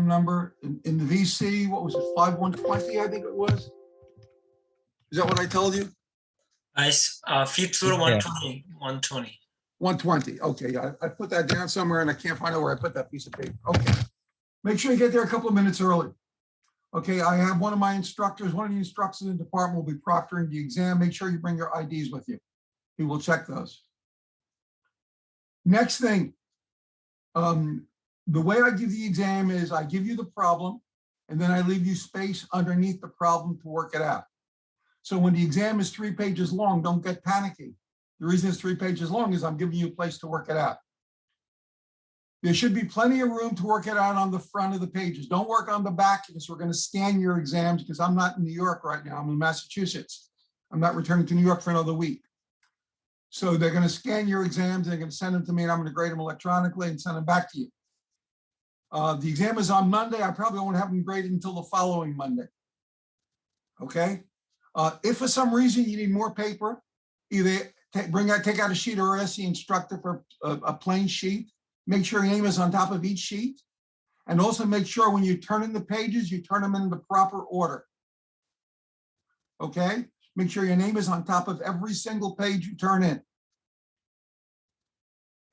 number in the VC, what was it, 5120, I think it was? Is that what I told you? Nice. Fifth floor, 120. 120. 120. Okay, I put that down somewhere and I can't find out where I put that piece of paper. Okay. Make sure you get there a couple of minutes early. Okay, I have one of my instructors, one of the instructors in the department will be proctoring the exam. Make sure you bring your IDs with you. He will check those. Next thing, the way I give the exam is I give you the problem and then I leave you space underneath the problem to work it out. So when the exam is 3 pages long, don't get panicky. The reason it's 3 pages long is I'm giving you a place to work it out. There should be plenty of room to work it out on the front of the pages. Don't work on the back because we're going to scan your exams because I'm not in New York right now. I'm in Massachusetts. I'm not returning to New York for another week. So they're going to scan your exams. They're going to send them to me and I'm going to grade them electronically and send them back to you. The exam is on Monday. I probably won't have them graded until the following Monday. Okay. If for some reason you need more paper, either take out a sheet or ask the instructor for a plain sheet. Make sure your name is on top of each sheet. And also make sure when you turn in the pages, you turn them in the proper order. Okay? Make sure your name is on top of every single page you turn in.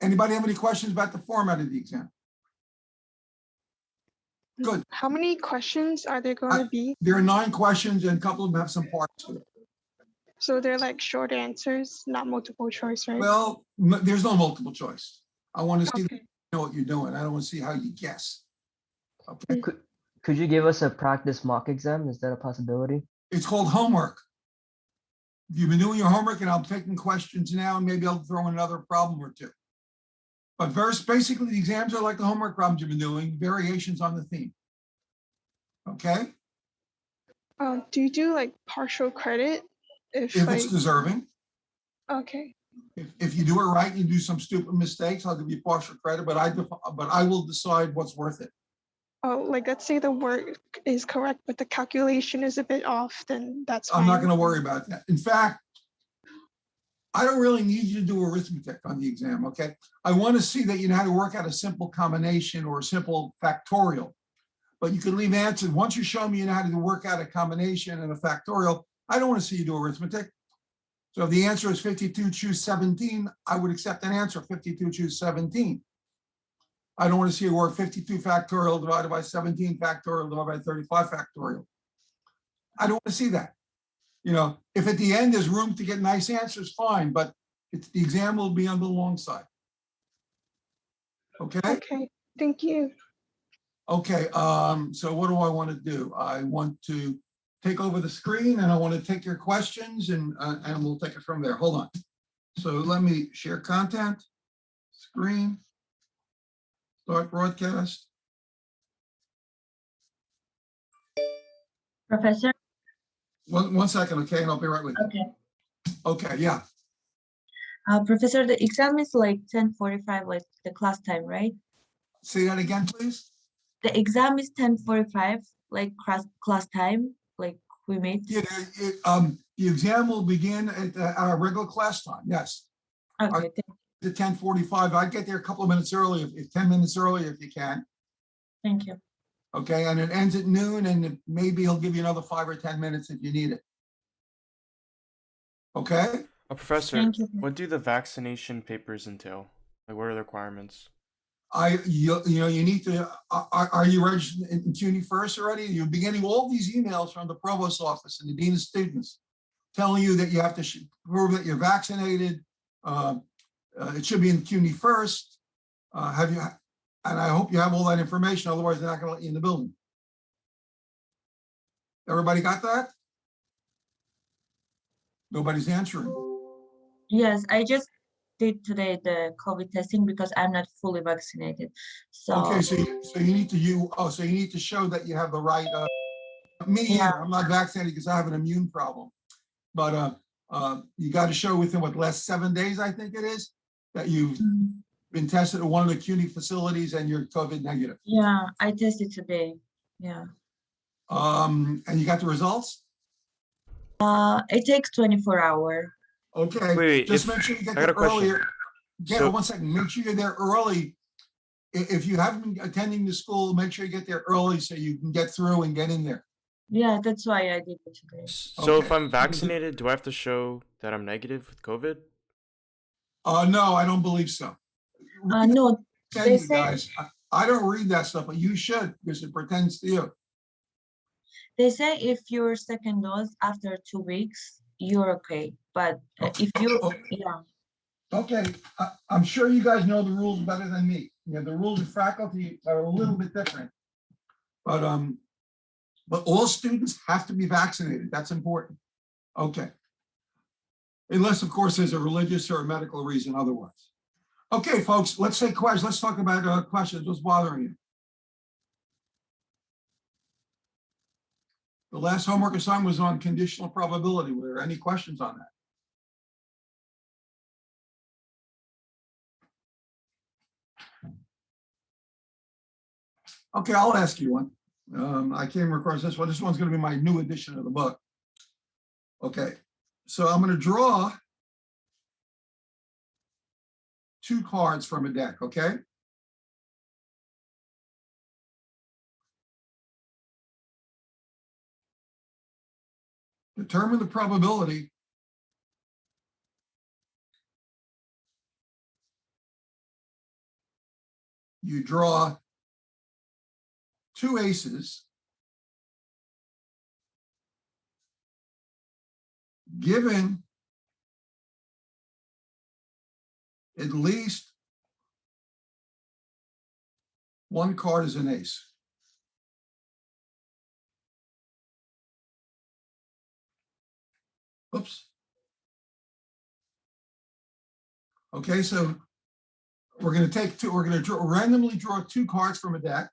Anybody have any questions about the format of the exam? Good. How many questions are there going to be? There are 9 questions and a couple of them have some parts to it. So they're like short answers, not multiple choice, right? Well, there's no multiple choice. I want to see Okay. you know what you're doing. I don't want to see how you guess. Okay. Could you give us a practice mock exam? Is that a possibility? It's called homework. You've been doing your homework and I'm taking questions now and maybe I'll throw in another problem or two. But basically the exams are like the homework problems you've been doing, variations on the theme. Okay? Do you do like partial credit? If like, it's deserving. okay. If you do it right, you do some stupid mistakes, I'll give you partial credit, but I will decide what's worth it. Oh, like let's say the work is correct, but the calculation is a bit off, then that's fine. I'm not going to worry about that. In fact, I don't really need you to do arithmetic on the exam, okay? I want to see that you know how to work out a simple combination or a simple factorial, but you can leave answers. Once you show me you know how to work out a combination and a factorial, I don't want to see you do arithmetic. So if the answer is 52, choose 17, I would accept an answer, 52, choose 17. I don't want to see you work 52 factorial divided by 17 factorial divided by 35 factorial. I don't want to see that. You know, if at the end there's room to get nice answers, fine, but the exam will be on the long side. Okay? Okay, thank you. Okay, so what do I want to do? I want to take over the screen and I want to take your questions and we'll take it from there. Hold on. So let me share content, screen, start broadcast. Professor? One second, okay, and I'll be right with you. Okay. Okay, yeah. Professor, the exam is like 10:45, like the class time, right? Say that again, please. The exam is 10:45, like class time, like we made. Yeah, the exam will begin at our regular class time, yes. Okay, At 10:45, I'd get there a couple of minutes early, if 10 minutes early if you can. thank you. Okay, and it ends at noon and maybe he'll give you another 5 or 10 minutes if you need it. Okay? Professor, Thank you. what do the vaccination papers entail? Like, what are the requirements? You need to, are you registered in CUNY first already? You're beginning all these emails from the provost office and the dean of students telling you that you have to prove that you're vaccinated. It should be in CUNY first. And I hope you have all that information, otherwise they're not going to let you in the building. Everybody got that? Nobody's answering. Yes, I just did today the COVID testing because I'm not fully vaccinated. So Okay, so you need to show that you have the right. Me Yeah. either. I'm not vaccinated because I have an immune problem. But you got to show within what, last 7 days, I think it is, that you've been tested at one of the CUNY facilities and you're COVID negative. yeah, I tested today. Yeah. And you got the results? It takes 24 hours. Okay. Wait, Just make sure you get I got there a question. earlier. Yeah, So- 1 second. Make sure you're there early if you haven't been attending the school, make sure you get there early so you can get through and get in there. Yeah, that's why I did it today. So if Okay. I'm vaccinated, do I have to show that I'm negative with COVID? No, I don't believe so. No, Tell they you say guys, I don't read that stuff, but you should because it pertains to you. if your second dose after 2 weeks, you're okay. But if you, Oh, yeah, okay, I'm sure you guys know the rules better than me. Yeah, the rules of faculty are a little bit different. But all students have to be vaccinated. That's important. Okay. Unless, of course, there's a religious or a medical reason otherwise. Okay, folks, let's take questions. Let's talk about questions. What's bothering you? The last homework assignment was on conditional probability. Were there any questions on that? Okay, I'll ask you one. I came across this one. This one's going to be my new edition of the book. Okay, so I'm going to draw 2 cards from a deck, okay? Determine the probability you draw 2 aces given at least 1 card is an ace. Oops. Okay, so we're going to randomly draw 2 cards from a deck.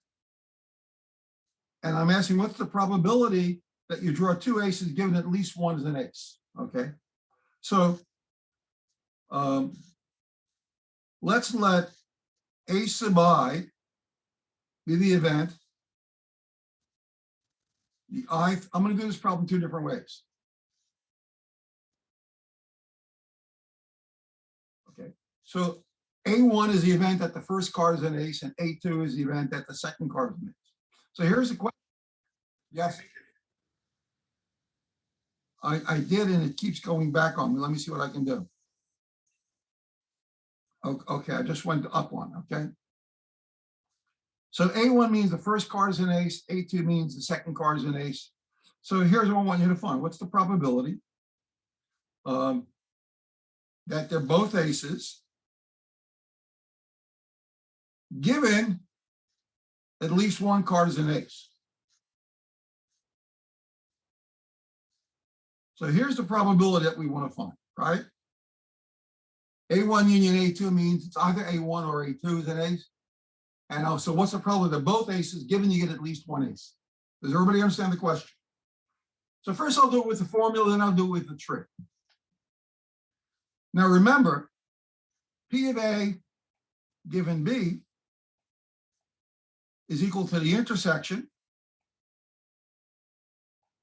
And I'm asking, what's the probability that you draw 2 aces given at least 1 is an ace? Okay, so let's let A sub I be the event. I'm going to do this problem 2 different ways. Okay, so A1 is the event that the first card is an ace, and A2 is the event that the second card is an ace. So here's the question. Yes. I did, and it keeps going back on me. Let me see what I can do. Okay, I just went up 1, okay? So A1 means the first card is an ace, A2 means the second card is an ace. So here's what I want you to find. What's the probability that they're both aces given at least 1 card is an ace? So here's the probability that we want to find, right? A1 union A2 means it's either A1 or A2 is an ace. And so what's the probability that both aces given you get at least 1 ace? Does everybody understand the question? So first I'll do it with the formula, then I'll do it with the trick. Now remember, P of A given B is equal to the intersection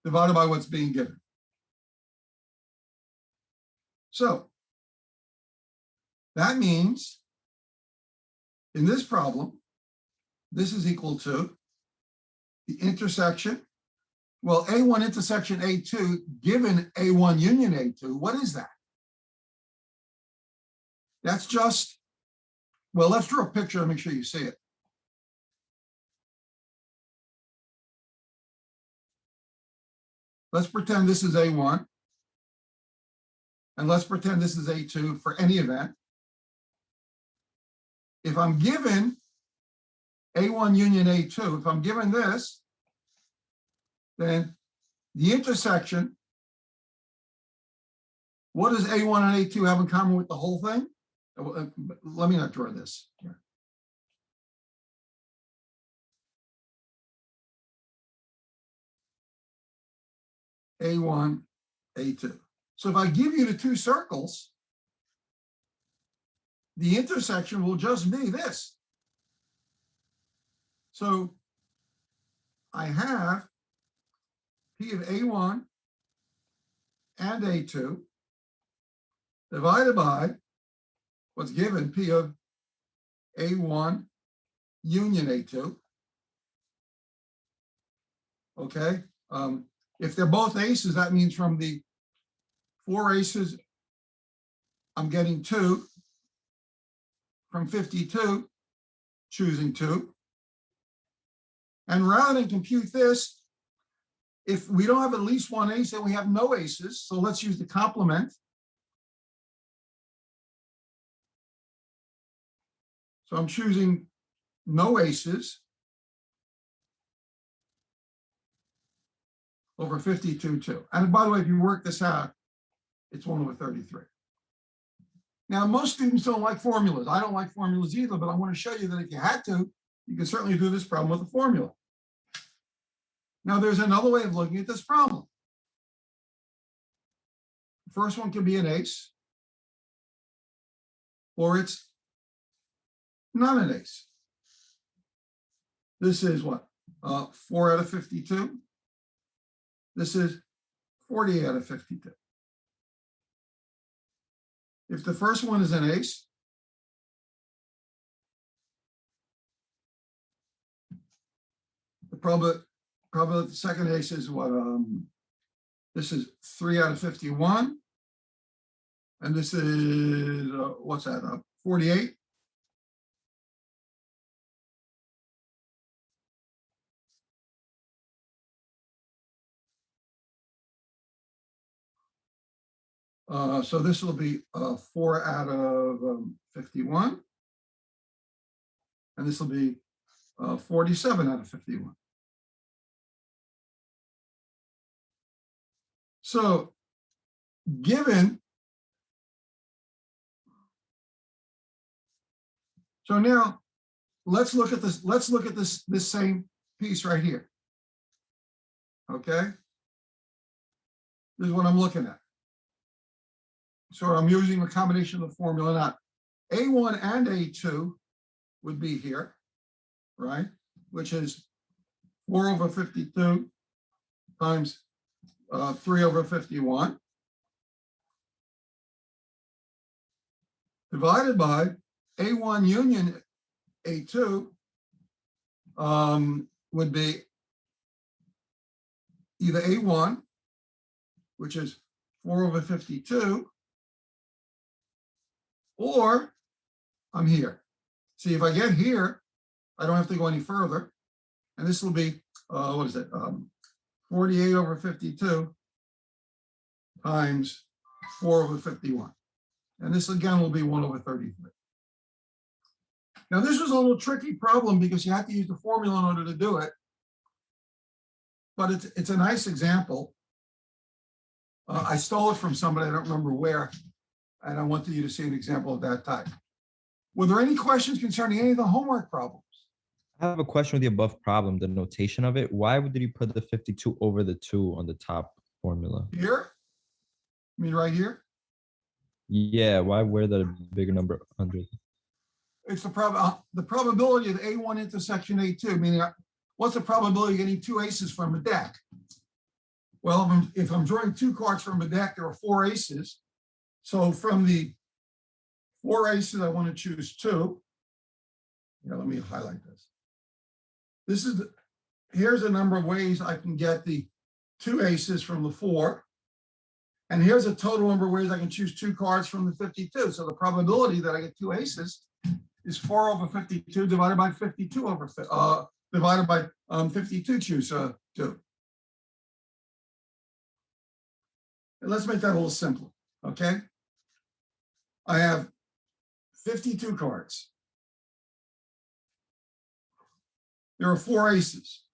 divided by what's being given. So that means in this problem, this is equal to the intersection. Well, A1 intersection A2 given A1 union A2, what is that? That's just, well, let's draw a picture to make sure you see it. Let's pretend this is A1. And let's pretend this is A2 for any event. If I'm given A1 union A2, if I'm given this, then the intersection, what does A1 and A2 have in common with the whole thing? Let me not draw this here. A1, A2. So if I give you the 2 circles, the intersection will just be this. So I have P of A1 and A2 divided by what's given, P of A1 union A2. Okay, if they're both aces, that means from the 4 aces, I'm getting 2. From 52, choosing 2. And rather than compute this, if we don't have at least one ace, then we have no aces. So let's use the complement. So I'm choosing no aces over 52, 2. And by the way, if you work this out, it's 1 over 33. Now, most students don't like formulas. I don't like formulas either, but I want to show you that if you had to, you can certainly do this problem with a formula. Now, there's another way of looking at this problem. The first one could be an ace, or it's not an ace. This is what? 4 out of 52. This is 48 out of 52. If the first one is an ace, the probability the second ace is what? This is 3 out of 51. And this is, what's that? 48. So this will be 4 out of 51. And this will be 47 out of 51. So given, so now let's look at this, this same piece right here. Okay. This is what I'm looking at. So I'm using a combination of the formula, not A1 and A2 would be here, right? Which is 4 over 52 times 3 over 51 divided by A1 union A2 would be either A1, which is 4 over 52, or I'm here. See, if I get here, I don't have to go any further. And this will be, what is it? 48 over 52 times 4 over 51. And this again will be 1 over 33. Now, this was a little tricky problem because you have to use the formula in order to do it. But it's a nice example. I stole it from somebody, I don't remember where, and I wanted you to see an example of that type. Were there any questions concerning any of the homework problems? I have a question with the above problem, the notation of it. Why did you put the 52 over the 2 on the top formula? Here? I mean, right here? Yeah, why wear the bigger number under? It's the probability of A1 intersection A2, meaning what's the probability of getting 2 aces from a deck? Well, if I'm drawing 2 cards from a deck, there are 4 aces. So from the 4 aces, I want to choose 2. Here, let me highlight this. This is here's a number of ways I can get the 2 aces from the 4. And here's a total number of ways I can choose 2 cards from the 52. So the probability that I get 2 aces is 4 over 52 divided by 52 over divided by 52 choose 2. And let's make that a little simpler, okay? I have 52 cards. There are 4 aces.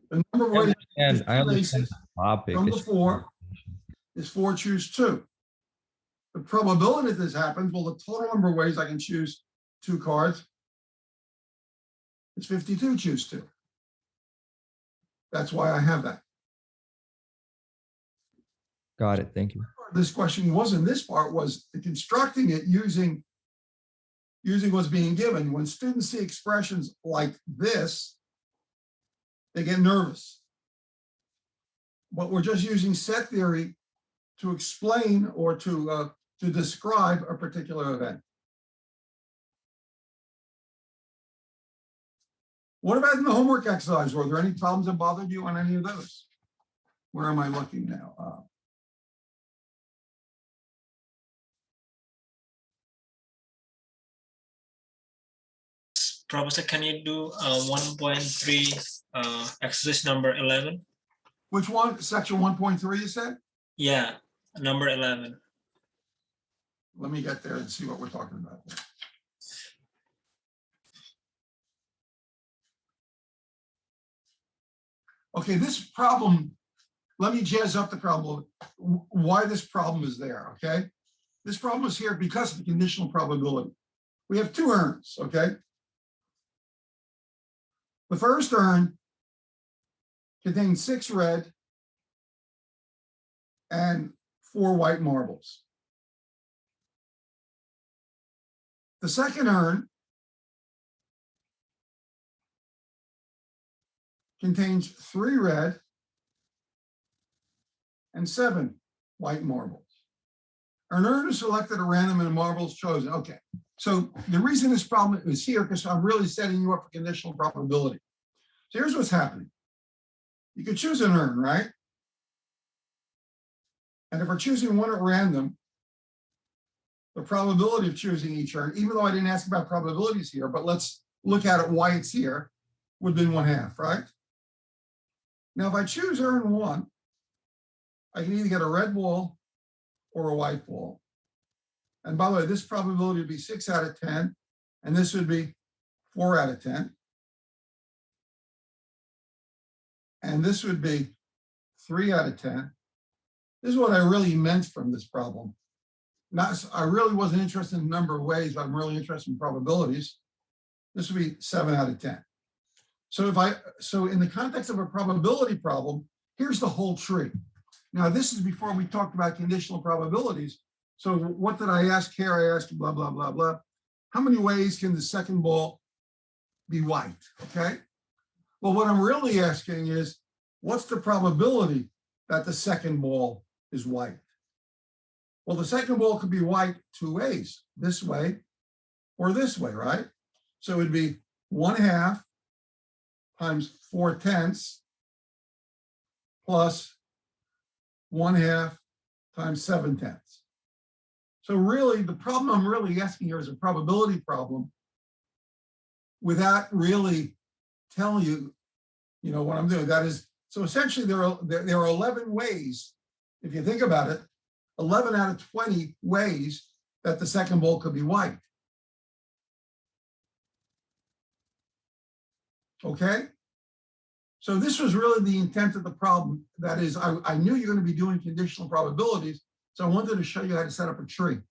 The number of ways And I understand aces the topic. from the It's- 4 is 4 choose 2. The probability that this happens, well, the total number of ways I can choose 2 cards is 52 choose 2. That's why I have that. Got it. Thank you. This question wasn't this part, was constructing it using what's being given. When students see expressions like this, they get nervous. But we're just using set theory to explain or to describe a particular event. What about in the homework exercise? Were there any problems that bothered you on any of those? Where am I looking now? Professor, can you do 1.3 exercise number 11? Which one? Section 1.3 you said? Yeah, number 11. Let me get there and see what we're talking about. Okay, this problem, let me jazz up the problem, why this problem is there, okay? This problem is here because of the conditional probability. We have two urns, okay? The first urn contains 6 red and 4 white marbles. The second urn contains 3 red and 7 white marbles. An urn is selected at random and a marble is chosen. Okay, so the reason this problem is here because I'm really setting you up for conditional probability. So here's what's happening. You could choose an urn, right? And if we're choosing one at random, the probability of choosing each urn, even though I didn't ask about probabilities here, but let's look at it why it's here, would have been 1/2, right? Now, if I choose urn 1, I can either get a red ball or a white ball. And by the way, this probability would be 6 out of 10, and this would be 4 out of 10. And this would be 3 out of 10. This is what I really meant from this problem. I really wasn't interested in the number of ways, but I'm really interested in probabilities. This would be 7 out of 10. So in the context of a probability problem, here's the whole tree. Now, this is before we talked about conditional probabilities. So what did I ask here? I asked blah, blah, blah, blah. How many ways can the second ball be white? Okay. Well, what I'm really asking is, what's the probability that the second ball is white? Well, the second ball could be white 2 ways, this way or this way, right? So it would be 1/2 times 4/10 plus 1/2 times 7/10. So really, the problem I'm really asking here is a probability problem without really telling you, what I'm doing. That is, so essentially there are 11 ways, if you think about it, 11 out of 20 ways that the second ball could be white. Okay? So this was really the intent of the problem. That is, I knew you're going to be doing conditional probabilities, so I wanted to show you how to set up a tree.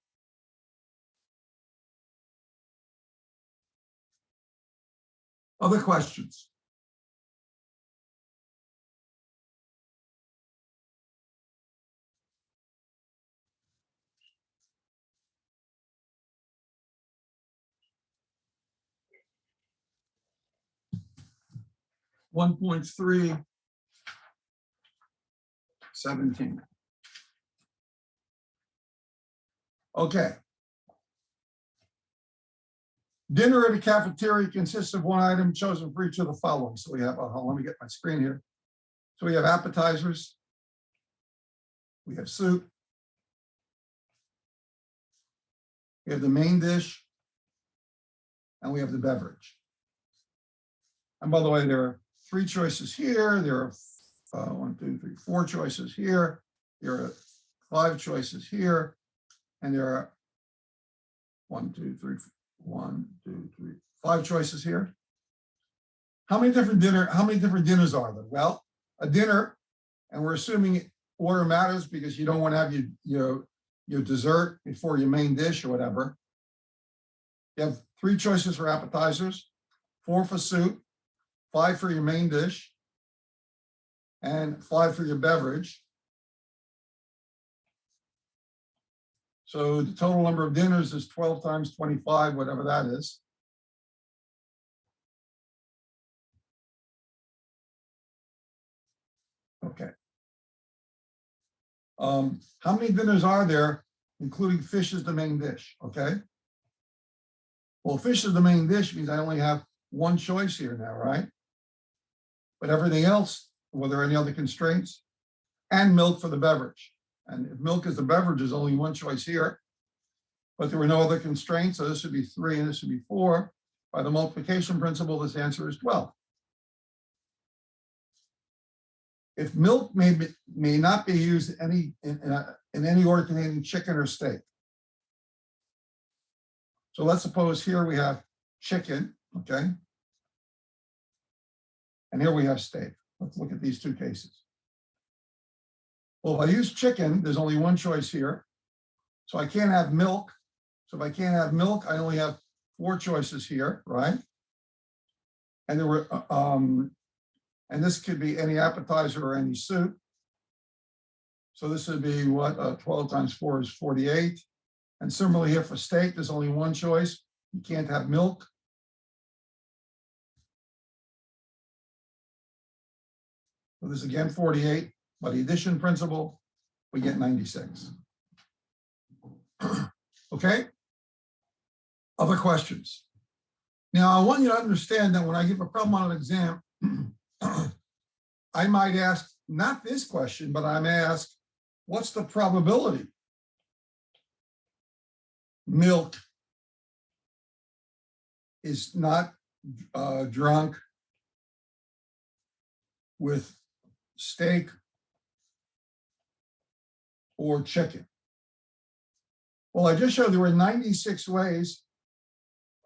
Other questions? (1.3) 17. Okay. Dinner at a cafeteria consists of one item chosen for each of the following. So we have, let me get my screen here. So we have appetizers, we have soup, we have the main dish, and we have the beverage. And by the way, there are 3 choices here. There are 1, 2, 3, 4 choices here. There are 5 choices here. And there are 1, 2, 3, 5 choices here. How many different dinners are there? Well, a dinner, and we're assuming order matters because you don't want to have your dessert before your main dish or whatever. You have 3 choices for appetizers, 4 for soup, 5 for your main dish, and 5 for your beverage. So the total number of dinners is 12 times 25, whatever that is. Okay. How many dinners are there, including fish as the main dish? Okay. Well, fish as the main dish means I only have one choice here now, right? But everything else, were there any other constraints? And milk for the beverage. And if milk is the beverage, there's only one choice here. But there were no other constraints, so this would be 3 and this would be 4. By the multiplication principle, this answer is 12. If milk may not be used in any order containing chicken or steak. So let's suppose here we have chicken, okay? And here we have steak. Let's look at these two cases. Well, if I use chicken, there's only one choice here. So I can't have milk. So if I can't have milk, I only have 4 choices here, right? And there were, and this could be any appetizer or any soup. So this would be what, 12 times 4 is 48. And similarly here for steak, there's only one choice. You can't have milk. So this is again 48. By the addition principle, we get 96. Okay? Other questions? Now, I want you to understand that when I give a problem on an exam, I might ask, not this question, but I'm asked, what's the probability milk is not drunk with steak or chicken? Well, I just showed there were 96 ways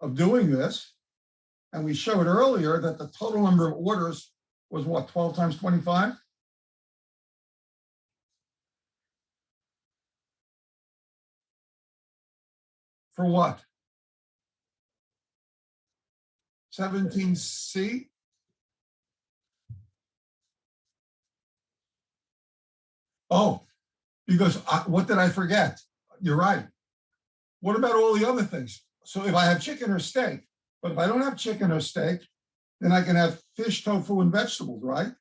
of doing this. And we showed earlier that the total number of orders was what, 12 times 25? For what? 17C? Oh, because what did I forget? You're right. What about all the other things? So if I have chicken or steak, but if I don't have chicken or steak, then I can have fish, tofu, and vegetables, right?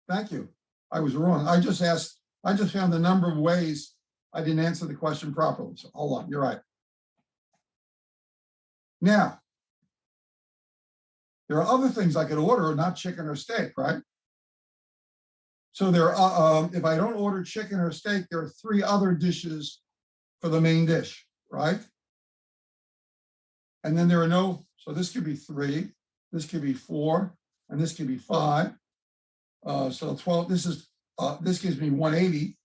Thank you. I was wrong. I just found the number of ways I didn't answer the question properly. So hold on, you're right. Now, there are other things I could order, not chicken or steak, right? So there are, if I don't order chicken or steak, there are 3 other dishes for the main dish, right? And then there are no, so this could be 3, this could be 4, and this could be 5. So 12, this gives me 180.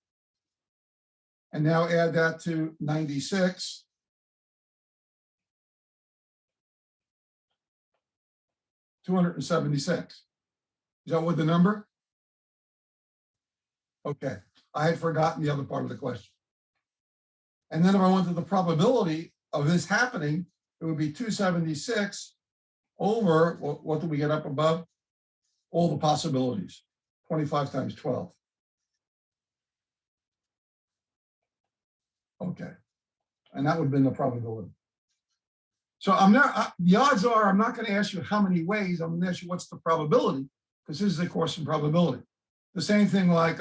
And now add that to 96. $276. Is that what the number? Okay, I had forgotten the other part of the question. And then if I wanted the probability of this happening, it would be 276 over, what do we get up above? All the possibilities, 25 times 12. Okay, and that would have been the probability. So the odds are I'm not going to ask you how many ways, I'm going to ask you what's the probability, because this is a course in probability. The same thing like,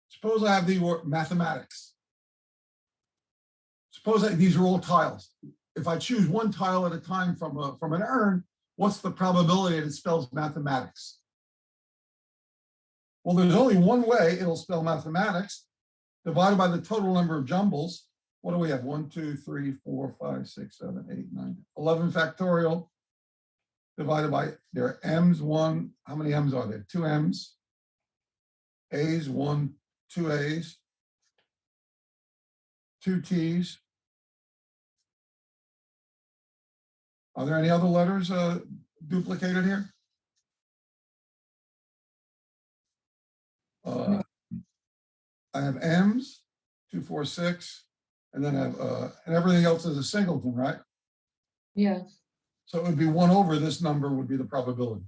suppose I have the mathematics. Suppose these are all tiles. If I choose one tile at a time from an urn, what's the probability that it spells mathematics? Well, there's only one way it'll spell mathematics, divided by the total number of jumbles. What do we have? 1, 2, 3, 4, 5, 6, 7, 8, 9, 11 factorial divided by, there are m's, 1. How many m's are there? 2 m's. A's, 1, 2 A's. 2 T's. Are there any other letters duplicated here? I have M's, 2, 4, 6, and then I have, and everything else is a singleton, right? Yes. So it would be 1 over this number would be the probability.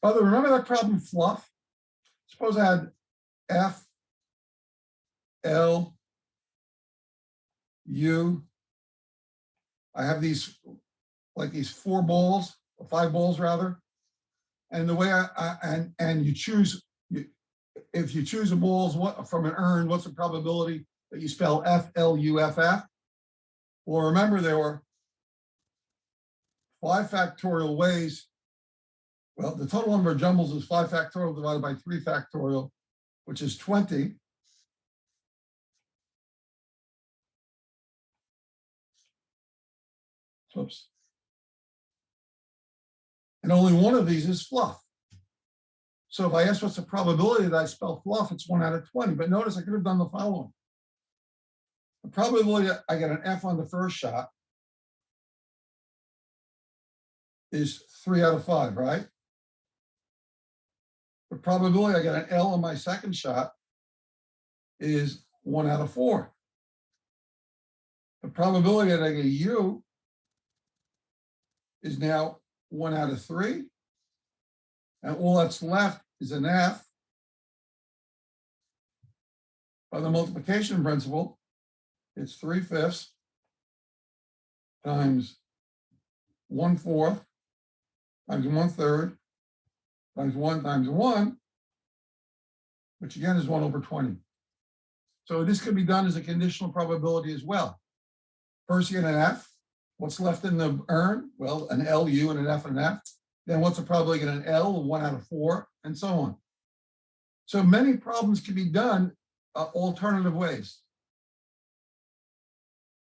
By the way, remember that problem fluff? Suppose I had F, L, U. I have these, like these 4 balls, or 5 balls rather. And the way and you choose, if you choose a balls from an urn, what's the probability that you spell F-L-U-F-F? Well, remember there were 5 factorial ways. Well, the total number of jumbles is 5 factorial divided by 3 factorial, which is 20. Whoops. And only one of these is fluff. So if I ask what's the probability that I spell fluff, it's 1 out of 20. But notice I could have done the following. The probability that I get an F on the first shot is 3 out of 5, right? The probability I get an L on my second shot is 1 out of 4. The probability that I get a U is now 1 out of 3. And all that's left is an F. By the multiplication principle, it's 3/5 times 1/4 times 1/3 times 1 times 1, which again is 1 over 20. So this could be done as a conditional probability as well. First, you get an F. What's left in the urn? Well, an L, U, and an F, and an F. Then what's the probability get an L, 1 out of 4, and so on. So many problems can be done alternative ways,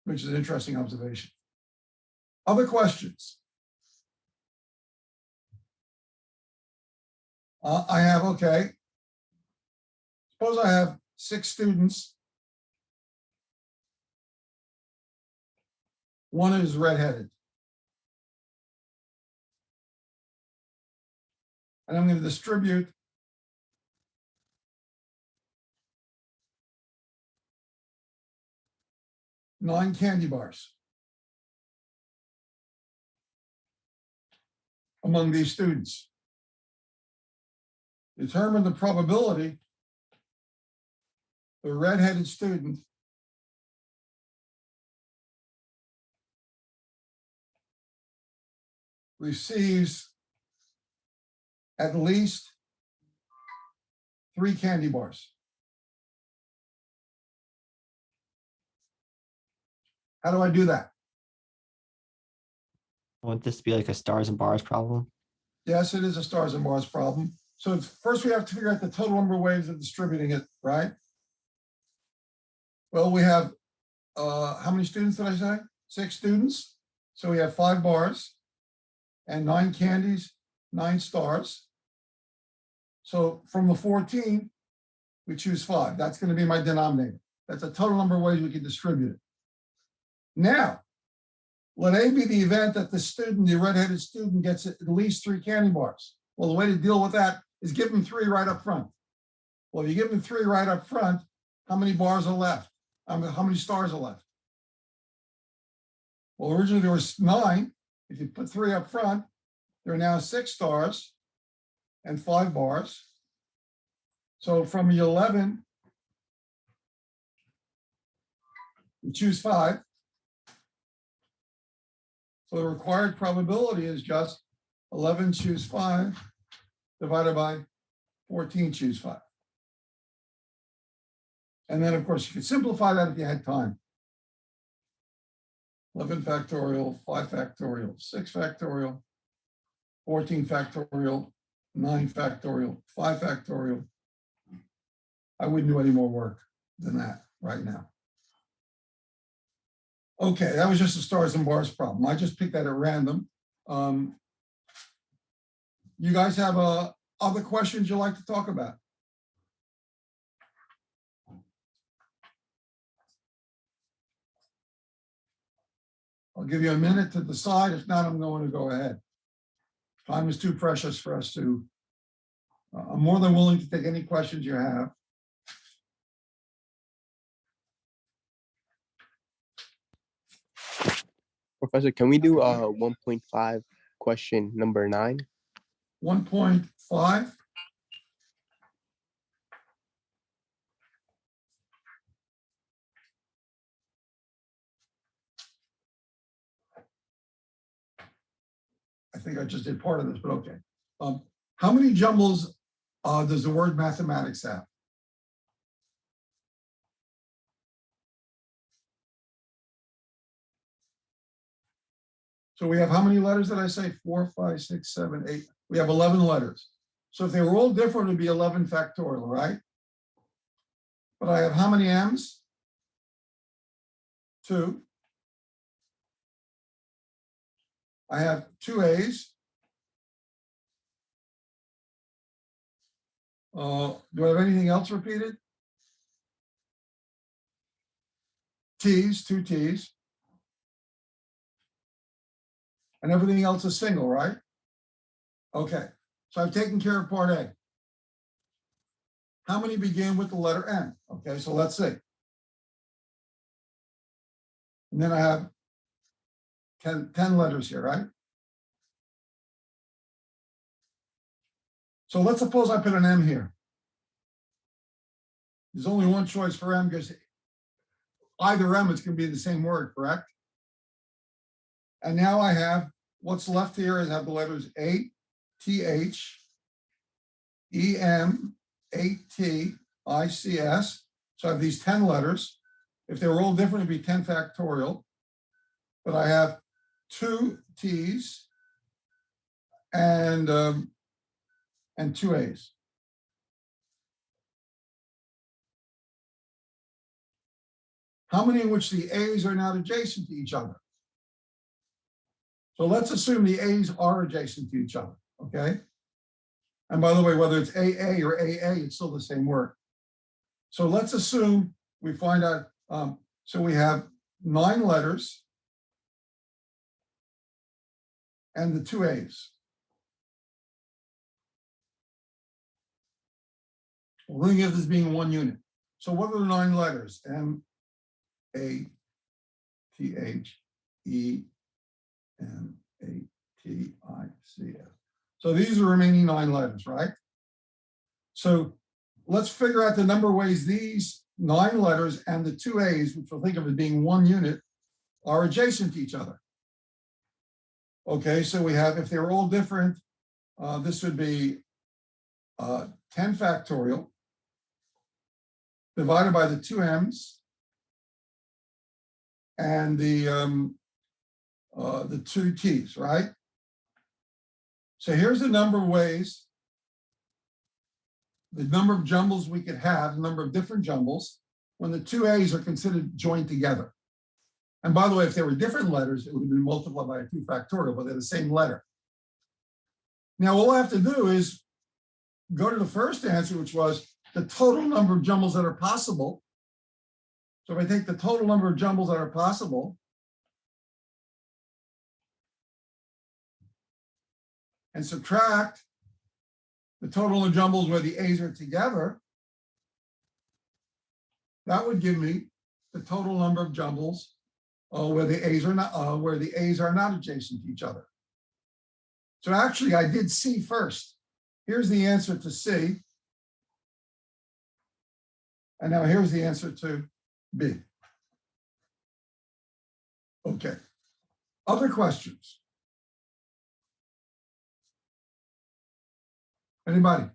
which is an interesting observation. Other questions? I have, okay. Suppose I have 6 students. One is redheaded. And I'm going to distribute nine candy bars among these students. Determine the probability the redheaded student receives at least 3 candy bars. How do I do that? Won't this be like a stars and bars problem? Yes, it is a stars and bars problem. So first we have to figure out the total number of ways of distributing it, right? Well, we have, how many students did I say? 6 students. So we have 5 bars and 9 candies, 9 stars. So from the 14, we choose 5. That's going to be my denominator. That's a total number of ways we can distribute it. Now, let A be the event that the student, the redheaded student, gets at least 3 candy bars. Well, the way to deal with that is give them 3 right up front. Well, if you give them 3 right up front, how many bars are left? How many stars are left? Well, originally there was 9. If you put 3 up front, there are now 6 stars and 5 bars. So from the 11, you choose 5. So the required probability is just 11 choose 5 divided by 14 choose 5. And then, of course, you could simplify that if you had time. 11 factorial, 5 factorial, 6 factorial, 14 factorial, 9 factorial, 5 factorial. I wouldn't do any more work than that right now. Okay, that was just a stars and bars problem. I just picked that at random. You guys have other questions you'd like to talk about? I'll give you a minute to decide. If not, I'm going to go ahead. Time is too precious for us to. I'm more than willing to take any questions you have. Professor, can we do 1.5 question number 9? 1.5. I think I just did part of this, but okay. How many jumbles does the word mathematics have? So we have how many letters did I say? 4, 5, 6, 7, 8. We have 11 letters. So if they were all different, it would be 11 factorial, right? But I have how many M's? 2. I have 2 A's. Do I have anything else repeated? T's, 2 T's. And everything else is single, right? Okay, so I've taken care of part A. How many begin with the letter N? Okay, so let's see. And then I have 10 letters here, right? So let's suppose I put an M here. There's only one choice for M because either M, it's going to be the same word, correct? And now I have what's left here is I have the letters A, T, H, E, M, A, T, I, C, S. So I have these 10 letters. If they were all different, it'd be 10 factorial. But I have 2 T's and 2 A's. How many in which the A's are not adjacent to each other? So let's assume the A's are adjacent to each other, okay? And by the way, whether it's AA or AA, it's still the same word. So let's assume we find out, so we have 9 letters and the 2 A's. We're going to give this being one unit. So what are the 9 letters? M, A, T, H, E, M, A, T, I, C, F. So these are the remaining 9 letters, right? So let's figure out the number of ways these 9 letters and the 2 A's, which we'll think of as being one unit, are adjacent to each other. Okay, so we have, if they were all different, this would be 10 factorial divided by the 2 M's and the 2 T's, right? So here's the number of ways, the number of jumbles we could have, the number of different jumbles, when the 2 A's are considered joined together. And by the way, if they were different letters, it would have been multiplied by a 2 factorial, but they're the same letter. Now, all I have to do is go to the first answer, which was the total number of jumbles that are possible. So if I take the total number of jumbles that are possible and subtract the total of jumbles where the A's are together, that would give me the total number of jumbles where the A's are not adjacent to each other. So actually, I did C first. Here's the answer to C. And now here's the answer to B. Okay. Other questions? Anybody?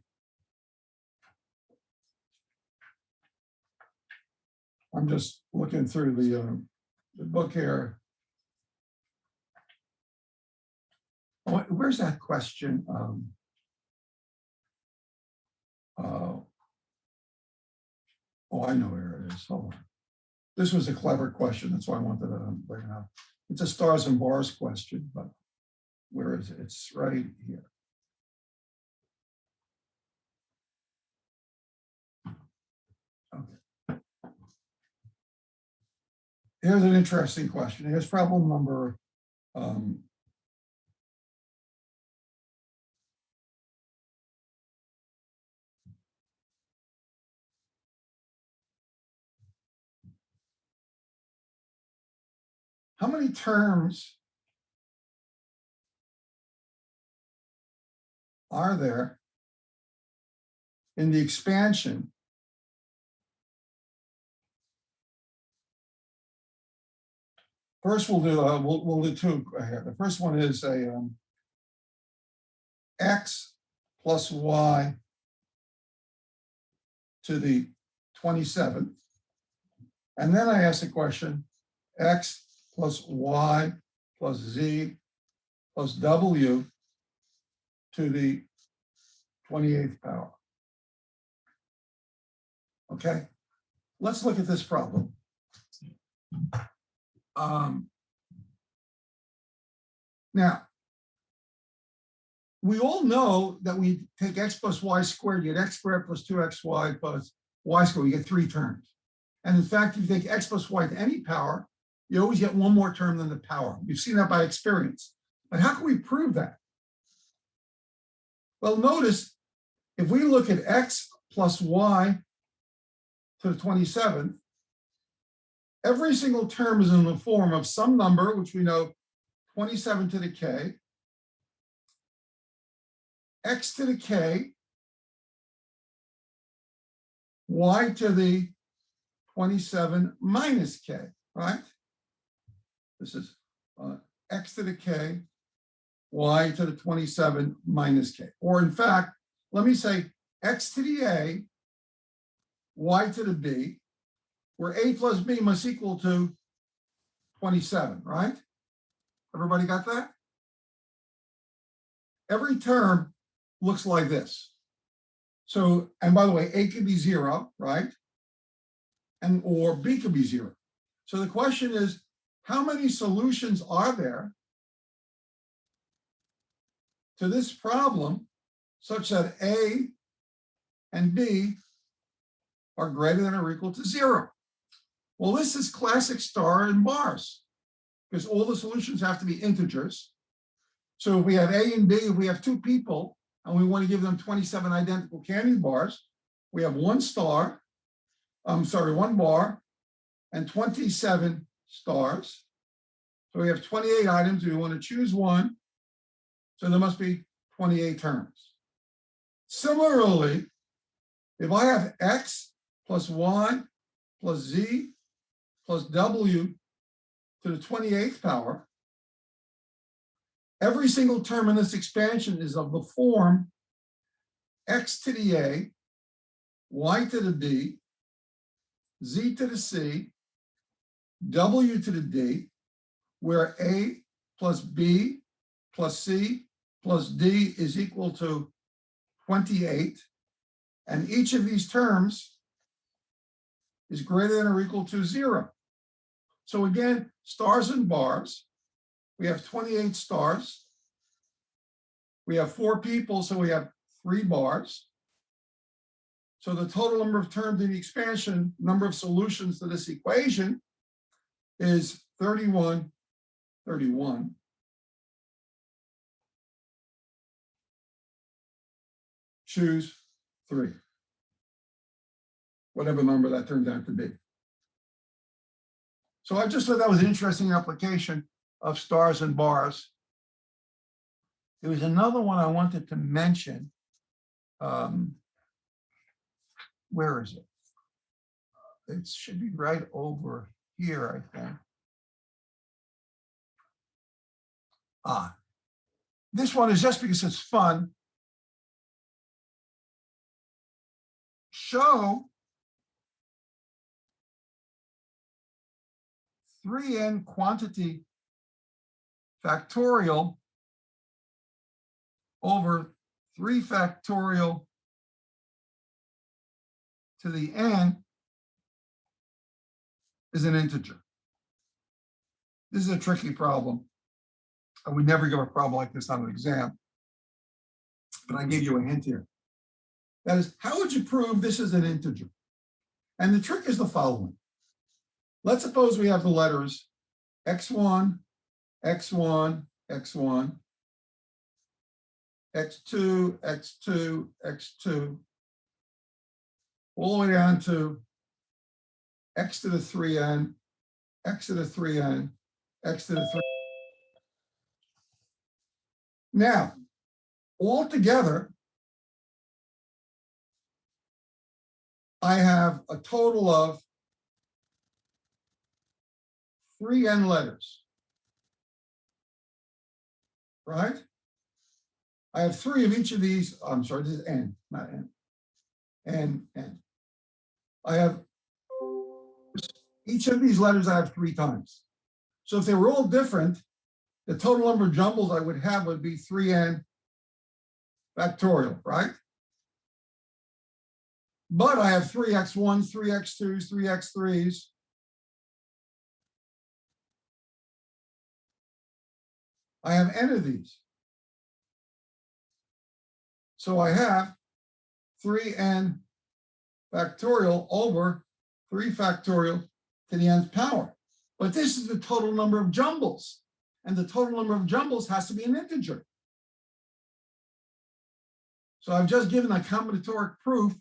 I'm just looking through the book here. Oh, where's that question? Oh, I know where it is. Hold on. This was a clever question. That's why I wanted to bring it up. It's a stars and bars question, but where is it? It's right here. Okay. Here's an interesting question. Here's problem number how many terms are there in the expansion first? We'll do we'll do 2 here. The first one is a x plus y to the 27th. And then I ask the question, x plus y plus z plus w to the 28th power. Okay, let's look at this problem. Now, we all know that we take x plus y squared, you get x squared plus 2xy plus y squared, you get 3 terms. And in fact, if you take x plus y to any power, you always get one more term than the power. You've seen that by experience. But how can we prove that? Well, notice if we look at x plus y to the 27th, every single term is in the form of some number, which we know 27 to the k, x to the k, y to the 27 minus k, right? This is x to the k, y to the 27 minus k. Or in fact, let me say x to the a, y to the b, where a plus b must equal to 27, right? Everybody got that? Every term looks like this. So, and by the way, a could be 0, right? And or b could be 0. So the question is, how many solutions are there to this problem such that a and b are greater than or equal to 0? Well, this is classic star and bars, because all the solutions have to be integers. So if we have a and b, if we have 2 people and we want to give them 27 identical candy bars, we have 1 bar and 27 stars. So we have 28 items. We want to choose one. So there must be 28 terms. Similarly, if I have x plus y plus z plus w to the 28th power, every single term in this expansion is of the form x to the a, y to the b, z to the c, w to the d, where a plus b plus c plus d is equal to 28. And each of these terms is greater than or equal to 0. So again, stars and bars. We have 28 stars. We have 4 people, so we have 3 bars. So the total number of terms in the expansion, number of solutions to this equation is 31. Choose 3. Whatever number that turns out to be. So I just thought that was an interesting application of stars and bars. There was another one I wanted to mention. Where is it? It should be right over here, I think. This one is just because it's fun. Show 3n quantity factorial over 3 factorial to the n is an integer. This is a tricky problem. I would never give a problem like this on an exam, but I gave you a hint here. That is, how would you prove this is an integer? And the trick is the following. Let's suppose we have the letters x1, x1, x1, x2, x2, x2, all the way down to x to the 3n, x to the 3n, x to the 3. Now, all together, I have a total of 3n letters, right? I have 3 of each of these. I'm sorry, this is n, not n. N. I have each of these letters I have 3 times. So if they were all different, the total number of jumbles I would have would be 3n factorial, right? But I have 3x1s, 3x2s, 3x3s. I have n of these. So I have 3n factorial over 3 factorial to the nth power. But this is the total number of jumbles. And the total number of jumbles has to be an integer. So I've just given a combinatoric proof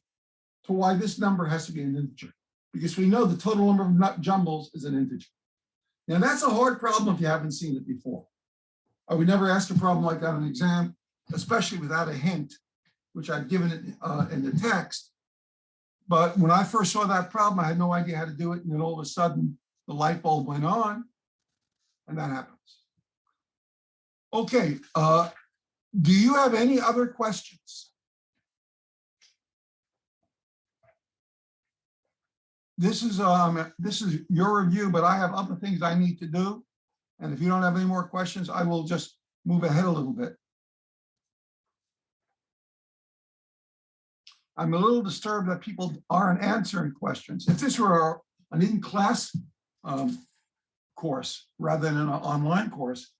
to why this number has to be an integer, because we know the total number of jumbles is an integer. Now that's a hard problem if you haven't seen it before. I would never ask a problem like that on an exam, especially without a hint, which I've given it in the text. But when I first saw that problem, I had no idea how to do it. And then all of a sudden, the light bulb went on, and that happens. Okay, do you have any other questions? This is your review, but I have other things I need to do. And if you don't have any more questions, I will just move ahead a little bit. I'm a little disturbed that people aren't answering questions. If this were an in-class course rather than an online course,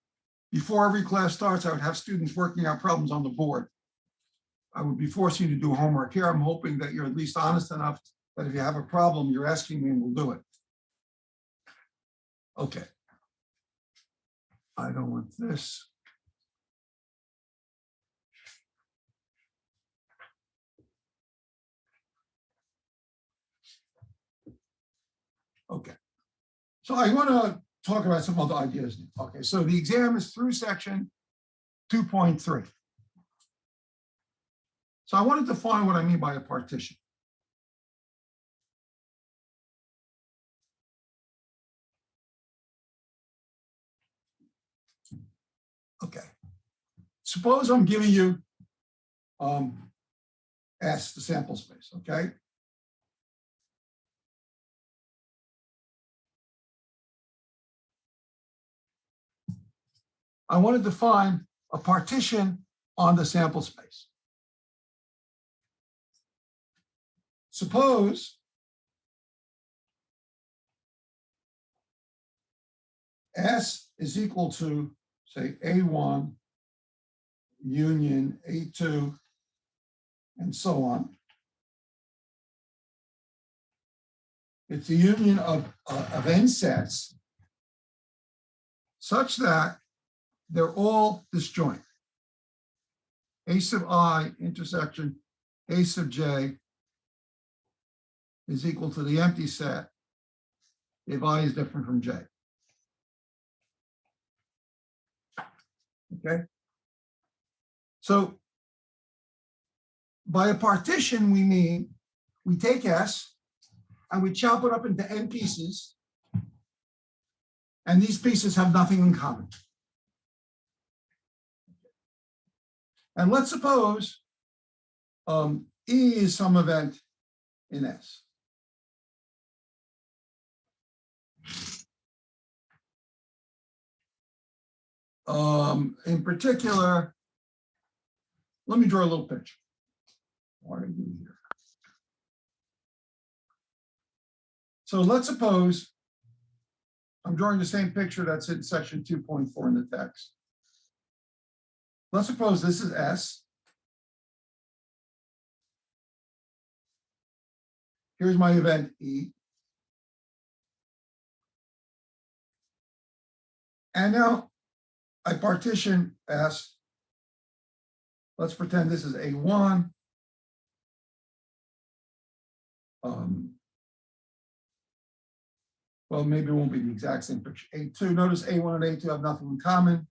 before every class starts, I would have students working out problems on the board. I would be forcing you to do homework. Here, I'm hoping that you're at least honest enough that if you have a problem, you're asking me and we'll do it. Okay. I don't want this. Okay. So I want to talk about some other ideas. Okay, so the exam is through section 2.3. So I want to define what I mean by a partition. Okay. Suppose I'm giving you S, the sample space, okay? I want to define a partition on the sample space. Suppose S is equal to, say, A1 union A2 and so on. It's a union of n sets such that they're all disjoint. A sub I intersection A sub j is equal to the empty set if I is different from j. Okay. So by a partition, we mean we take S and we chop it up into n pieces, and these pieces have nothing in common. And let's suppose E is some event in S. In particular, let me draw a little picture. What do I do here? So let's suppose I'm drawing the same picture that's in section 2.4 in the text. Let's suppose this is S. Here's my event E. And now I partition S. Let's pretend this is A1. Well, maybe it won't be the exact same picture. A2, notice A1 and A2 have nothing in common.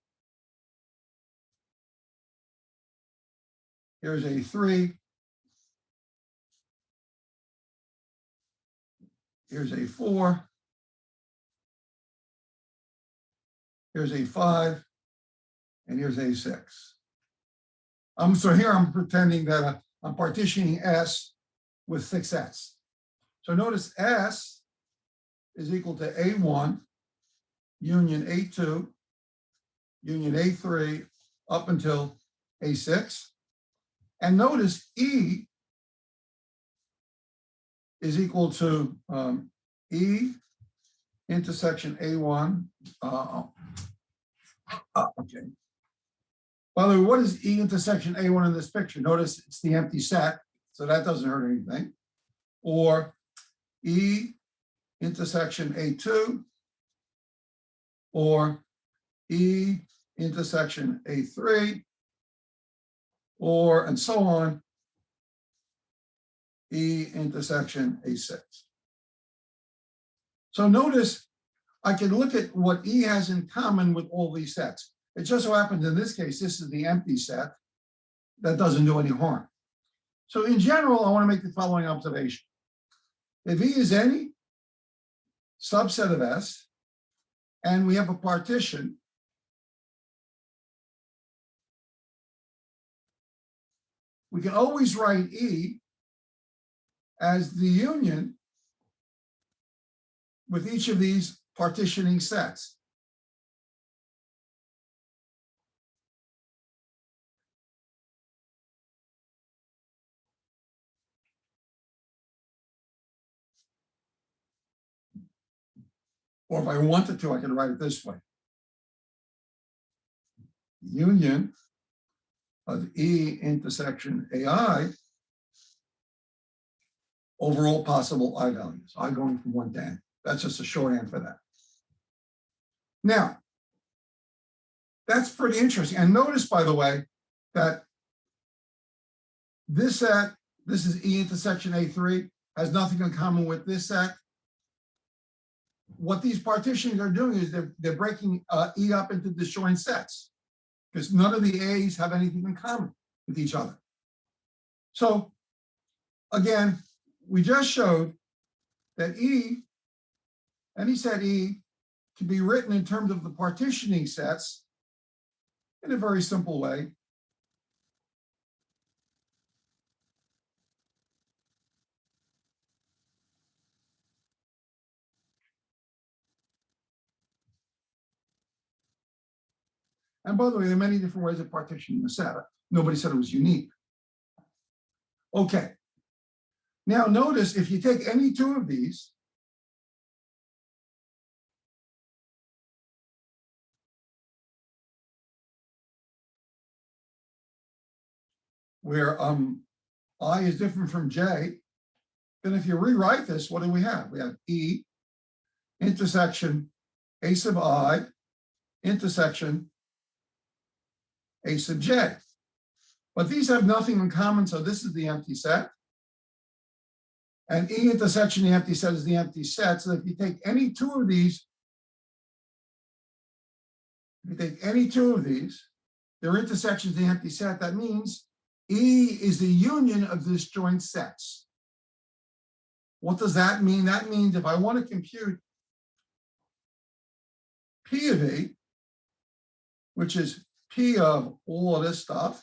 Here's A3. Here's A4. Here's A5. And here's A6. So here I'm pretending that I'm partitioning S with 6S. So notice S is equal to A1 union A2 union A3 up until A6. And notice E is equal to E intersection A1. Okay. By the way, what is E intersection A1 in this picture? Notice it's the empty set, so that doesn't hurt anything. Or E intersection A2, or E intersection A3, or and so on, E intersection A6. So notice I can look at what E has in common with all these sets. It just so happens in this case, this is the empty set. That doesn't do any harm. So in general, I want to make the following observation. If E is any subset of S, and we have a partition, we can always write E as the union with each of these partitioning sets. Or if I wanted to, I could write it this way. Union of E intersection AI over all possible I values, I going from 1 to n. That's just a shorthand for that. Now, that's pretty interesting. And notice, by the way, that this set, this is E intersection A3, has nothing in common with this set. What these partitions are doing is they're breaking E up into disjoint sets because none of the A's have anything in common with each other. So again, we just showed that E, any set E, can be written in terms of the partitioning sets in a very simple way. And by the way, there are many different ways of partitioning the set. Nobody said it was unique. Okay. Now notice if you take any two of these, where I is different from J, then if you rewrite this, what do we have? We have E intersection A sub I intersection A sub J. But these have nothing in common, so this is the empty set. And E intersection the empty set is the empty set. So if you take any two of these, their intersections the empty set, that means E is the union of disjoint sets. What does that mean? That means if I want to compute P of E, which is P of all of this stuff,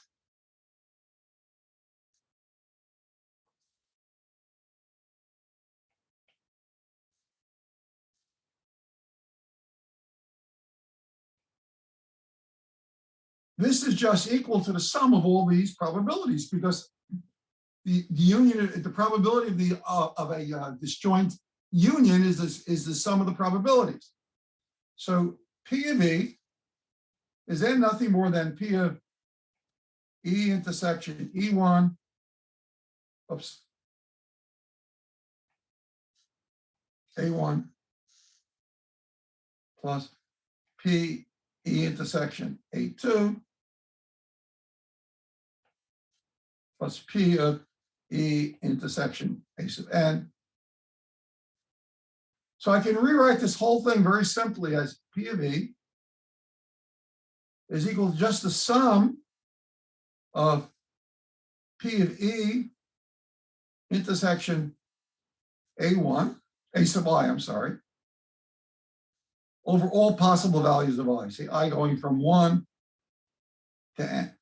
this is just equal to the sum of all these probabilities because the union, the probability of a disjoint union is the sum of the probabilities. So P of E is then nothing more than P of E intersection E1, oops, A1 plus P E intersection A2 plus P of E intersection A sub n. So I can rewrite this whole thing very simply as P of E is equal to just the sum of P of E intersection A1, A sub I, I'm sorry, over all possible values of I. See, I going from 1 to n.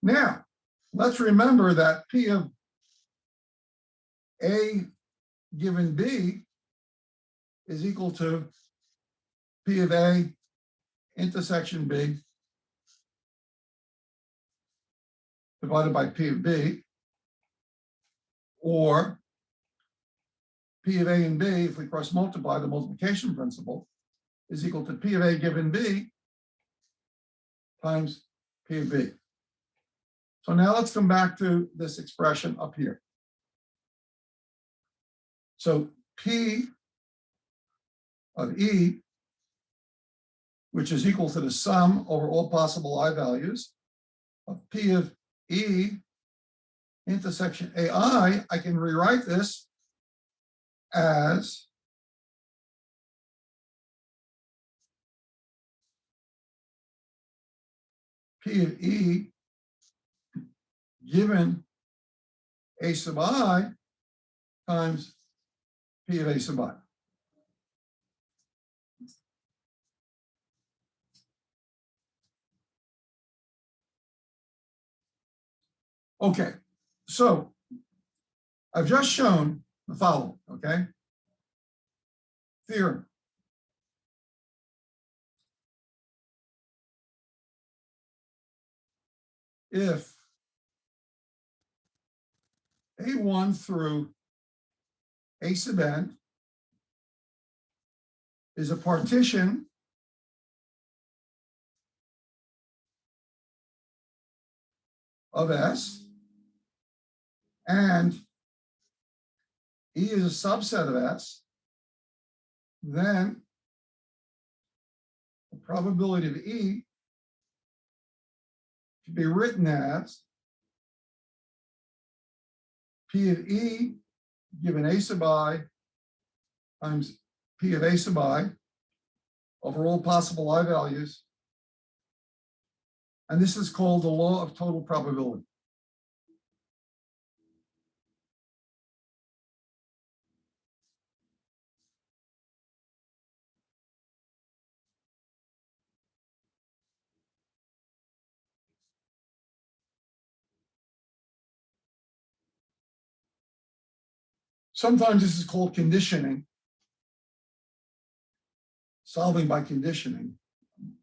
Now, let's remember that P of A given B is equal to P of A intersection B divided by P of B, or P of A and B, if we cross multiply, the multiplication principle is equal to P of A given B times P of B. So now let's come back to this expression up here. So P of E, which is equal to the sum over all possible I values of P of E intersection AI, I can rewrite this as P of E given A sub I times P of A sub I. Okay, so I've just shown the following, okay? Theorem. If A1 through A sub n is a partition of S, and E is a subset of S, then the probability of E can be written as P of E given A sub I times P of A sub I over all possible I values. And this is called the law of total probability. Sometimes this is called conditioning, solving by conditioning.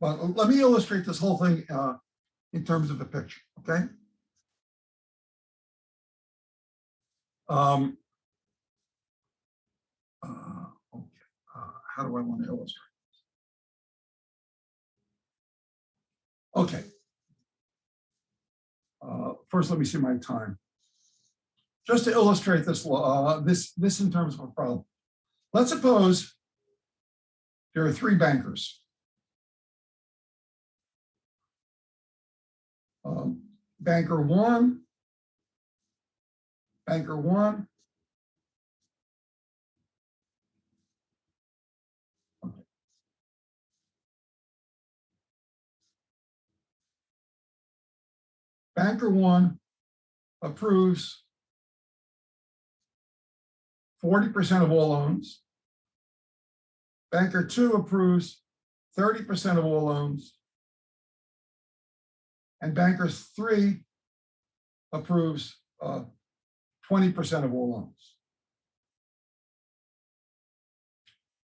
But let me illustrate this whole thing in terms of a picture, okay? Okay. How do I want to illustrate this? Okay. First, let me see my time. Just to illustrate this this in terms of a problem. Let's suppose there are three bankers. Banker one, banker one, banker one approves 40% of all loans. Banker two approves 30% of all loans. And banker three approves 20% of all loans.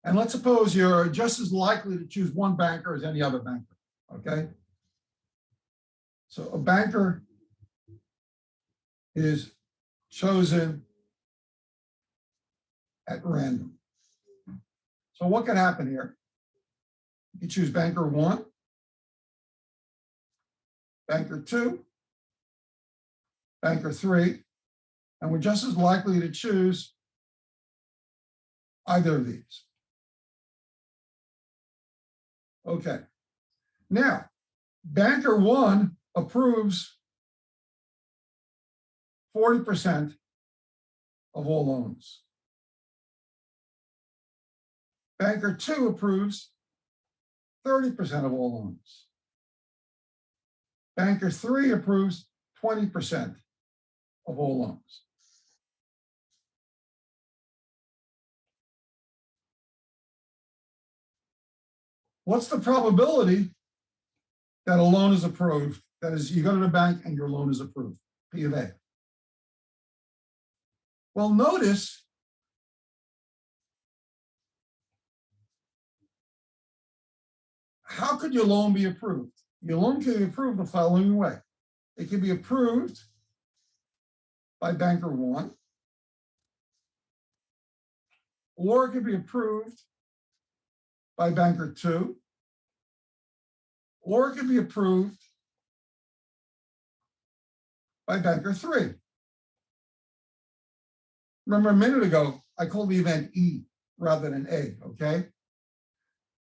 And let's suppose you're just as likely to choose one banker as any other banker, okay? So a banker is chosen at random. So what could happen here? You choose banker one, banker two, banker three, and we're just as likely to choose either of these. Okay. Now, banker one approves 40% of all loans. Banker two approves 30% of all loans. Banker three approves 20% of all loans. What's the probability that a loan is approved? That is, you go to the bank and your loan is approved, P of A. Well, notice how could your loan be approved? Your loan can be approved the following way. It can be approved by banker 1, or it could be approved by banker 2, or it could be approved by banker 3. Remember a minute ago, I called the event E rather than A, okay?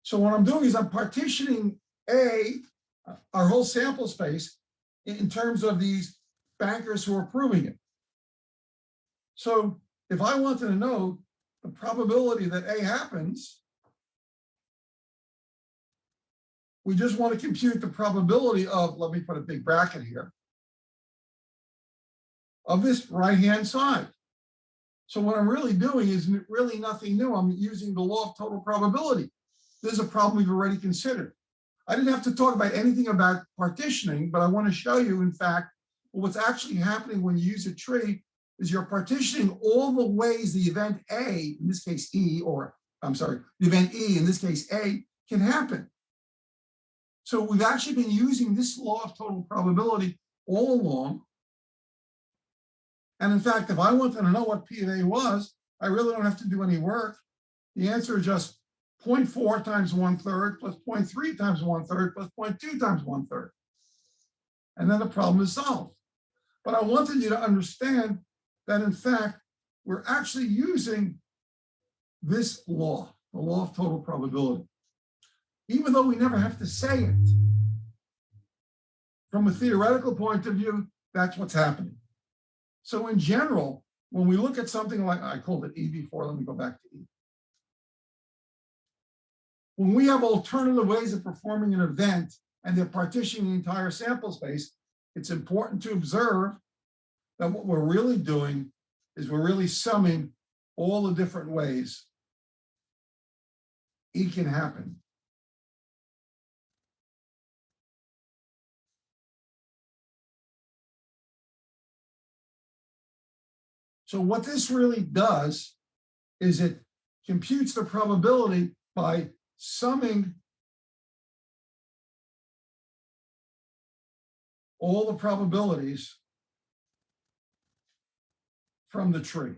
So what I'm doing is I'm partitioning A, our whole sample space, in terms of these bankers who are approving it. So if I wanted to know the probability that A happens, we just want to compute the probability of, let me put a big bracket here, of this right-hand side. So what I'm really doing is really nothing new. I'm using the law of total probability. This is a problem we've already considered. I didn't have to talk about anything about partitioning, but I want to show you, in fact, what's actually happening when you use a tree is you're partitioning all the ways the event A, in this case E, or I'm sorry, the event E, in this case A, can happen. So we've actually been using this law of total probability all along. And in fact, if I wanted to know what P of A was, I really don't have to do any work. The answer is just 0.4 times 1/3 plus 0.3 times 1/3 plus 0.2 times 1/3. And then the problem is solved. But I wanted you to understand that, in fact, we're actually using this law, the law of total probability, even though we never have to say it. From a theoretical point of view, that's what's happening. So in general, when we look at something like, I called it E before, let me go back to E. When we have alternative ways of performing an event and they're partitioning the entire sample space, it's important to observe that what we're really doing is we're really summing all the different ways E can happen. So what this really does is it computes the probability by summing all the probabilities from the tree.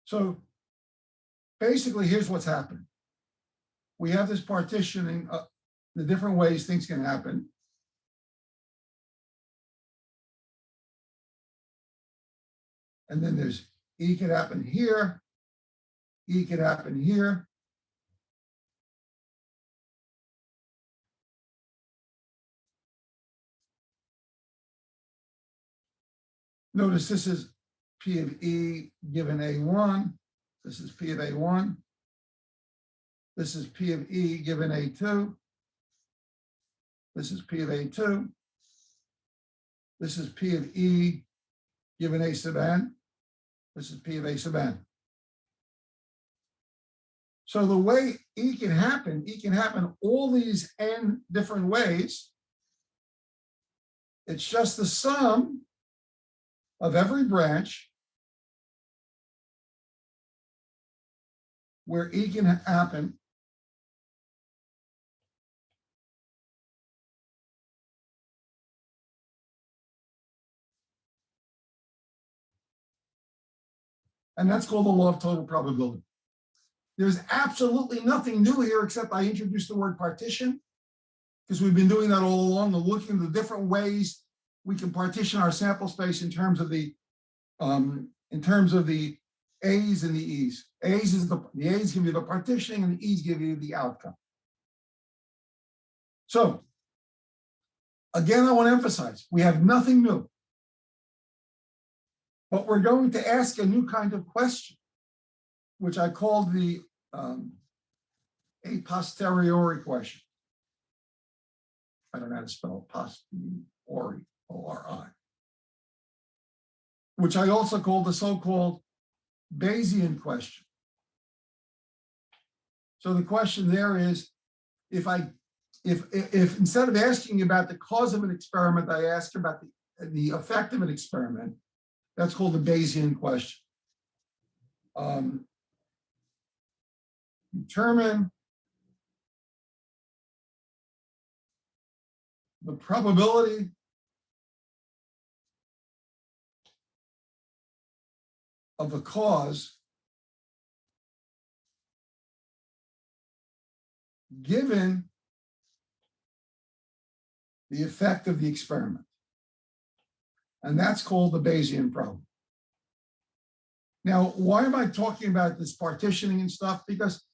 So basically, here's what's happening. We have this partitioning of the different ways things can happen. And then there's E could happen here, E could happen here. Notice this is P of E given A1. This is P of A1. This is P of E given A2. This is P of A2. This is P of E given A sub n. This is P of A sub n. So the way E can happen all these n different ways. It's just the sum of every branch where E can happen. And that's called the law of total probability. There's absolutely nothing new here except I introduced the word partition, because we've been doing that all along, and looking at the different ways we can partition our sample space in terms of the A's and the E's. The A's give you the partitioning and the E's give you the outcome. So again, I want to emphasize, we have nothing new. But we're going to ask a new kind of question, which I called the a posteriori question. I don't know how to spell posteriori, O-R-I, which I also call the so-called Bayesian question. So the question there is, if instead of asking about the cause of an experiment, I ask about the effect of an experiment. That's called the Bayesian question. Determine the probability of a cause given the effect of the experiment. And that's called the Bayesian problem. Now, why am I talking about this partitioning and stuff? Because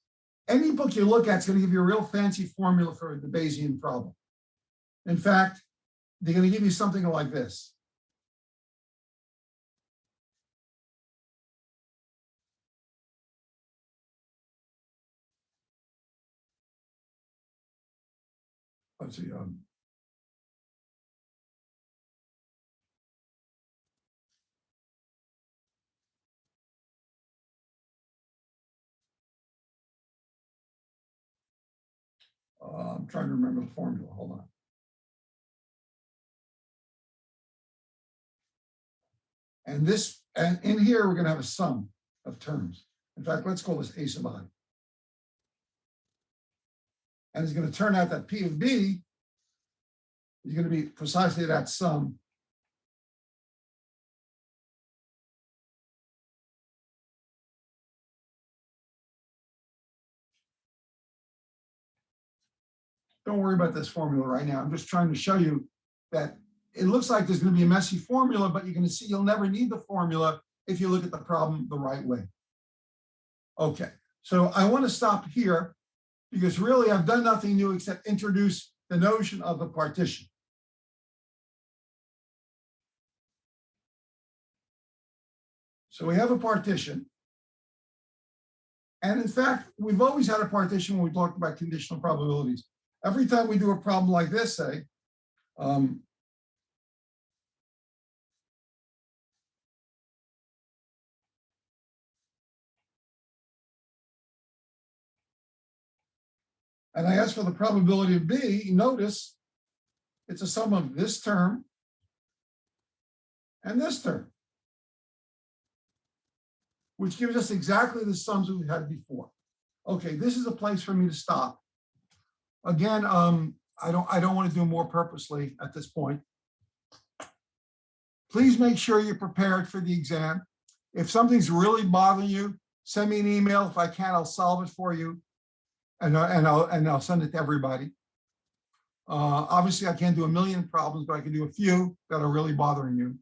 any book you look at is going to give you a real fancy formula for the Bayesian problem. In fact, they're going to give you something like this. Let's see. I'm trying to remember the formula. Hold on. And this, and in here, we're going to have a sum of terms. In fact, let's call this A sub I. And it's going to turn out that P of B is going to be precisely that sum . Don't worry about this formula right now. I'm just trying to show you that it looks like there's going to be a messy formula, but you're going to see you'll never need the formula if you look at the problem the right way. Okay, so I want to stop here because really I've done nothing new except introduce the notion of the partition. So we have a partition. And in fact, we've always had a partition when we talked about conditional probabilities. Every time we do a problem like this, say, and I ask for the probability of B, notice it's a sum of this term and this term, which gives us exactly the sums we had before. Okay, this is a place for me to stop. Again, I don't want to do more purposely at this point. Please make sure you're prepared for the exam. If something's really bothering you, send me an email. If I can, I'll solve it for you, and I'll send it to everybody. Obviously, I can't do a million problems, but I can do a few that are really bothering you.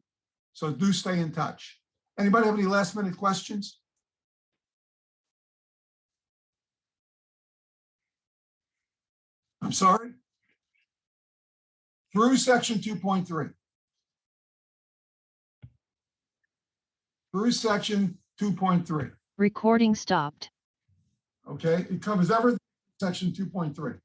So do stay in touch. Anybody have any last minute questions? I'm sorry? Through section 2.3. Through section 2.3. Recording stopped. Okay, it covers everything, section 2.3.